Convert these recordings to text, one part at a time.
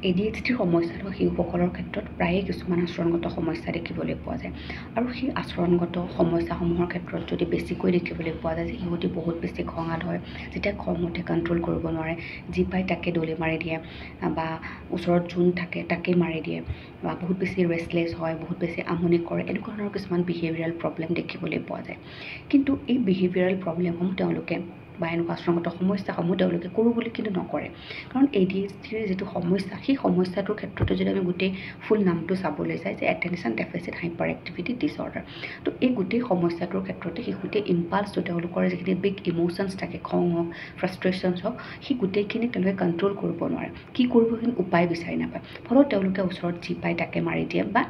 ADHDৰ সমস্যা থকা শিশুসকলৰ ক্ষেত্ৰত প্ৰায়ে কিছুমান আচৰণগত সমস্যা দেখিবলৈ পোৱা যায় আৰু সেই আচৰণগত সমস্যাসমূহৰ ক্ষেত্ৰত যদি বেছিকৈ দেখিবলৈ পোৱা যায় যে সিহঁতি বহুত বেছি খঙাল হয়, যেতিয়া খং উঠে কণ্ট্ৰল কৰিব নোৱাৰে, যি পায় তাকে দলি মাৰি দিয়ে বা ওচৰত যোন থাকে তাকে মাৰি দিয়ে বা বহুত বেছি ৰেষ্টলেছ হয়, বহুত বেছি আমনি কৰে, এনেকুৱা ধৰণৰ কিছুমান বিহেভিয়াৰেল প্ৰব্লেম দেখিবলৈ পোৱা যায়। কিন্তু এই বিহেভিয়াৰেল প্ৰব্লেমসমূহ তেওঁলোকে বা এনেকুৱা আচৰণগত সমস্যাসমূহ তেওঁলোকে কৰোঁ বুলি কিন্তু নকৰে। কাৰণ ADHDৰ যিটো সমস্যা, সেই সমস্যাটোৰ ক্ষেত্ৰতে যদি আমি গোটেই ফুল নামটো চাবলৈ যাই যে attention deficit hyper activity disorder, তো এই গোটেই সমস্যাটোৰ ক্ষেত্ৰতে শিশুতে ইম্পালছটো তেওঁলোকৰ যিখিনি বিগ ইম'শ্যনছ থাকে, খং হওক, ফ্ৰাষ্ট্ৰেশ্যনছ হওক, সেই গোটেইখিনি তেওঁলোকে কণ্ট্ৰল কৰিব নোৱাৰে, কি কৰিব কিন্তু উপায় বিচাৰি নাপায়, ফলত তেওঁলোকে ওচৰত যি পায় তাকে মাৰি দিয়ে বা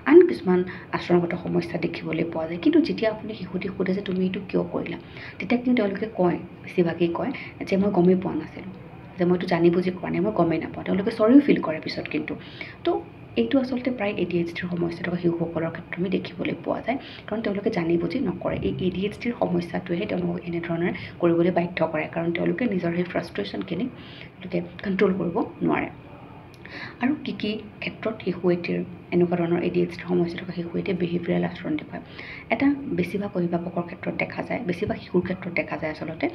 আন কিছুমান আচৰণগত সমস্যা দেখিবলৈ পোৱা যায়। কিন্তু যেতিয়া আপুনি শিশুটিক সোধে যে তুমি এইটো কিয় কৰিলা, তেতিয়া কিন্তু তেওঁলোকে কয়, বেছিভাগেই কয় যে মই গমেই পোৱা নাছিলোঁ, যে মইতো জানি বুজি কৰা নাই, মই গমেই নাপাওঁ। তেওঁলোকে চৰিও ফিল কৰে পিছত কিন্তু। তো এইটো আচলতে প্ৰায় ADHDৰ সমস্যা থকা শিশুসকলৰ ক্ষেত্ৰত আমি দেখিবলৈ পোৱা যায়, কাৰণ তেওঁলোকে জানি বুজি নকৰে। এই ADHDৰ সমস্যাটোৱেহে তেওঁলোকক এনেধৰণে কৰিবলৈ বাধ্য কৰে, কাৰণ তেওঁলোকে নিজৰ সেই ফ্ৰাষ্ট্ৰেশ্যনখিনি তেওঁলোকে কণ্ট্ৰল কৰিব নোৱাৰে। আৰু কি ক্ষেত্ৰত শিশু এটিৰ এনেকুৱা ধৰণৰ ADHDৰ সমস্যা থকা শিশু এটিয়ে বিহেভিয়াৰেল আচৰণ দেখুৱায়, এটা বেছিভাগ অভিভাৱকৰ ক্ষেত্ৰত দেখা যায়, বেছিভাগ শিশুৰ ক্ষেত্ৰত দেখা যায় আচলতে,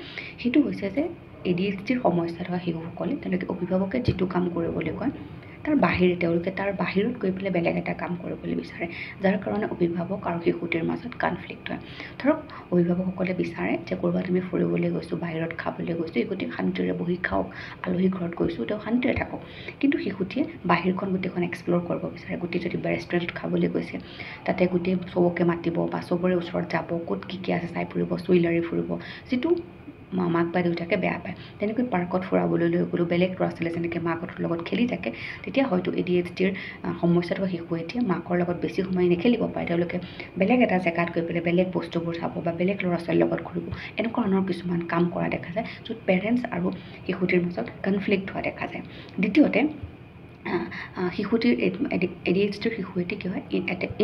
সেইটো হৈছে যে ADHDৰ সমস্যা থকা শিশুসকলে তেওঁলোকে অভিভাৱকে যিটো কাম কৰিবলৈ কয় তাৰ বাহিৰে তেওঁলোকে তাৰ বাহিৰত গৈ পেলাই বেলেগ এটা কাম কৰিবলৈ বিচাৰে, যাৰ কাৰণে অভিভাৱক আৰু শিশুটিৰ মাজত কনফ্লিক্ট হয়। ধৰক অভিভাৱকসকলে বিচাৰে যে ক'ৰবাত আমি ফুৰিবলৈ গৈছোঁ, বাহিৰত খাবলৈ গৈছোঁ, শিশুটি শান্তিৰে বহি খাওক, আলহী ঘৰত গৈছোঁ তেওঁ শান্তিৰে থাকক, কিন্তু শিশুটিয়ে বাহিৰখন গোটেইখন এক্সপ্ল'ৰ কৰিব বিচাৰে। গোটেই যদি ৰেষ্টুৰেণ্টত খাবলৈ গৈছে, তাতে গোটেই চবকে মাতিব বা চবৰে ওচৰত যাব, ক'ত কি আছে চাই ফুৰিব, চুইলাৰি ফুৰিব, যিটো মাক বা দেউতাকে বেয়া পায়। তেনেকৈ পাৰ্কত ফুৰাবলৈ লৈ গ'লোঁ, বেলেগ ল'ৰা ছোৱালীয়ে যেনেকৈ মাকহঁতৰ লগত খেলি থাকে, তেতিয়া হয়তো ADHDৰ সমস্যা থকা শিশু এতিয়া মাকৰ লগত বেছি সময় নেখেলিব পাৰে, তেওঁলোকে বেলেগ এটা জেগাত গৈ পেলাই বেলেগ বস্তুবোৰ চাব বা বেলেগ ল'ৰা ছোৱালীৰ লগত ঘূৰিব, এনেকুৱা ধৰণৰ কিছুমান কাম কৰা দেখা যায়, য'ত পেৰেণ্টছ আৰু শিশুটিৰ মাজত কনফ্লিক্ট হোৱা দেখা যায়। দ্বিতীয়তে শিশুটিৰ ADHDৰ শিশু এটি কি হয়,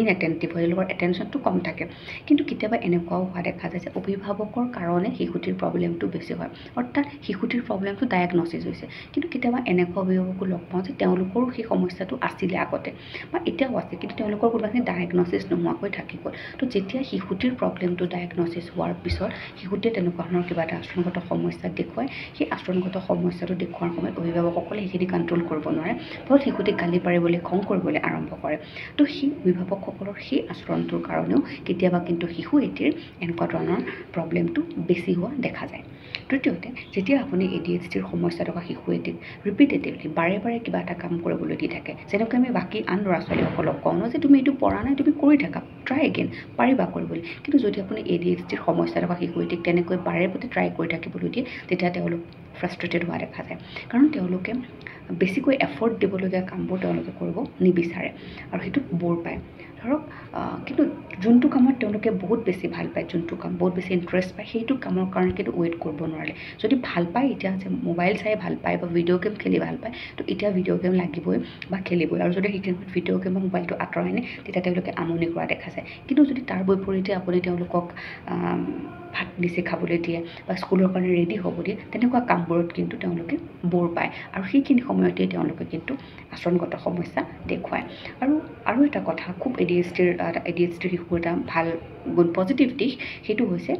ইনএটেণ্টিভ হয়, তেওঁলোকৰ এটেনশ্যনটো কম থাকে। কিন্তু কেতিয়াবা এনেকুৱাও হোৱা দেখা যায় যে অভিভাৱকৰ কাৰণে শিশুটিৰ প্ৰব্লেমটো বেছি হয়, অৰ্থাৎ শিশুটিৰ প্ৰব্লেমটো ডায়েগনচিছ হৈছে, কিন্তু কেতিয়াবা এনেকুৱা অভিভাৱকো লগ পাওঁ যে তেওঁলোকৰো সেই সমস্যাটো আছিলে আগতে বা এতিয়াও আছে, কিন্তু তেওঁলোকৰ কোনোবাখিনি ডায়েগনচিছ নোহোৱাকৈ থাকি গ'ল। তো যেতিয়া শিশুটিৰ প্ৰব্লেমটো ডায়েগনচিছ হোৱাৰ পিছত শিশুটিয়ে তেনেকুৱা ধৰণৰ কিবা এটা আচৰণগত সমস্যা দেখুৱায়, সেই আচৰণগত সমস্যাটো দেখুওৱাৰ সময়ত অভিভাৱকসকলে সেইখিনি কণ্ট্ৰল কৰিব নোৱাৰে, ফলত শিশুটিক গালি পাৰিবলৈ, খং কৰিবলৈ আৰম্ভ কৰে। তো সেই অভিভাৱকসকলৰ সেই আচৰণটোৰ কাৰণেও কেতিয়াবা কিন্তু শিশু এটিৰ এনেকুৱা ধৰণৰ প্ৰব্লেমটো বেছি হোৱা দেখা যায়। তৃতীয়তে, যেতিয়া আপুনি ADHDৰ সমস্যা থকা শিশু এটিক ৰিপিটেটিভলি বাৰে বাৰে কিবা এটা কাম কৰিবলৈ দি থাকে, যেনেকৈ আমি বাকী আন ল'ৰা ছোৱালীসকলক কওঁ ন যে তুমি এইটো পৰা নাই, তুমি কৰি থাকা, ট্ৰাই এগেইন, পাৰিবা কৰিবলৈ, কিন্তু যদি আপুনি ADHDৰ সমস্যা থকা শিশু এটিক তেনেকৈ বাৰে প্ৰতি ট্ৰাই কৰি থাকিবলৈ দিয়ে, তেতিয়া তেওঁলোক ফ্ৰাষ্ট্ৰেটেড হোৱা দেখা যায়, কাৰণ তেওঁলোকে বেছিকৈ এফৰ্ট দিবলগীয়া কামবোৰ তেওঁলোকে কৰিব নিবিচাৰে আৰু সেইটোত বৰ পায়। ধৰক কিন্তু যোনটো কামত তেওঁলোকে বহুত বেছি ভাল পায়, যোনটো কাম বহুত বেছি ইণ্টাৰেষ্ট পায়, সেইটো কামৰ কাৰণে কিন্তু ৱেইট কৰিব নোৱাৰে। যদি ভাল পায়, এতিয়া যে মোবাইল চাই ভাল পায় বা ভিডিঅ' গেম খেলি ভাল পায়, তো এতিয়া ভিডিঅ' গেম লাগিবই বা খেলিবই, আৰু যদি সেইখিনি ভিডিঅ' গেম বা মোবাইলটো আঁতৰাই আনে, তেতিয়া তেওঁলোকে আমনি কৰা দেখা যায়। কিন্তু যদি তাৰ বিপৰীতে আপুনি তেওঁলোকক ভাত নিচি খাবলৈ দিয়ে বা স্কুলৰ কাৰণে ৰেডি হ'ব দিয়ে, তেনেকুৱা কামবোৰত কিন্তু তেওঁলোকে বৰ পায় আৰু সেইখিনি সময়তে তেওঁলোকে কিন্তু আচৰণগত সমস্যা দেখুৱায়। আৰু এটা কথা, খুব ADHDৰ শিশুৰ এটা ভাল গুণ, পজিটিভ দিশ, সেইটো হৈছে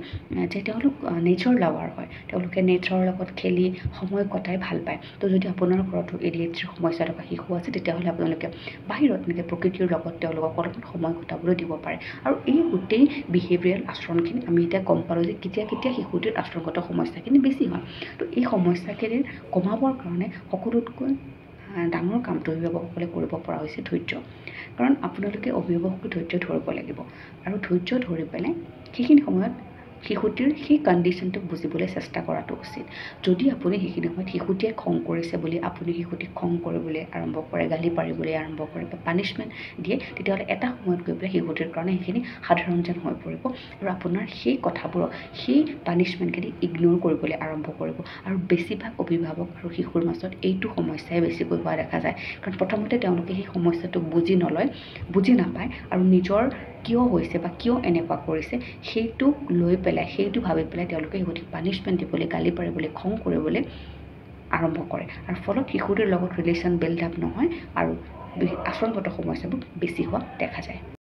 যে তেওঁলোক নেচাৰ লাভাৰ হয়, তেওঁলোকে নেচাৰৰ লগত খেলি সময় কটাই ভাল পায়। তো যদি আপোনাৰ ঘৰতো ADHDৰ সমস্যা থকা শিশু আছে, তেতিয়াহ'লে আপোনালোকে বাহিৰত এনেকৈ প্ৰকৃতিৰ লগত তেওঁলোকক অলপমান সময় কটাবলৈ দিব পাৰে। আৰু এই গোটেই বিহেভিয়াৰেল আচৰণখিনি আমি এতিয়া গম পালোঁ যে কেতিয়া কেতিয়া শিশুটিৰ আচৰণগত সমস্যাখিনি বেছি হয়। তো এই সমস্যাখিনি কমাবৰ কাৰণে সকলোতকৈ ডাঙৰ কামটো অভিভাৱকসকলে কৰিব পৰা হৈছে ধৈৰ্য, কাৰণ আপোনালোকে অভিভাৱককে ধৈৰ্য ধৰিব লাগিব আৰু ধৈৰ্য ধৰি পেলাই সেইখিনি সময়ত শিশুটিৰ সেই কণ্ডিশ্যনটোক বুজিবলৈ চেষ্টা কৰাটো উচিত। যদি আপুনি সেইখিনি সময়ত শিশুটিয়ে খং কৰিছে বুলি আপুনি শিশুটিক খং কৰিবলৈ আৰম্ভ কৰে, গালি পাৰিবলৈ আৰম্ভ কৰে বা পানিছমেণ্ট দিয়ে, তেতিয়াহ'লে এটা সময়ত গৈ পেলাই শিশুটিৰ কাৰণে সেইখিনি সাধাৰণ যেন হৈ পৰিব আৰু আপোনাৰ সেই কথাবোৰক, সেই পানিছমেণ্টখিনি ইগন'ৰ কৰিবলৈ আৰম্ভ কৰিব। আৰু বেছিভাগ অভিভাৱক আৰু শিশুৰ মাজত এইটো সমস্যাই বেছিকৈ হোৱা দেখা যায়, কাৰণ প্ৰথমতে তেওঁলোকে সেই সমস্যাটোক বুজি নলয়, বুজি নাপায় আৰু নিজৰ কিয় হৈছে বা কিয় এনেকুৱা কৰিছে সেইটোক লৈ পেলাই, সেইটো ভাবি পেলাই তেওঁলোকে শিশুটিক পানিছমেণ্ট দিবলৈ, গালি পাৰিবলৈ, খং কৰিবলৈ আৰম্ভ কৰে আৰু ফলত শিশুটিৰ লগত ৰিলেশ্যন বিল্ড আপ নহয় আৰু আচৰণগত সমস্যাবোৰ বেছি হোৱা দেখা যায়।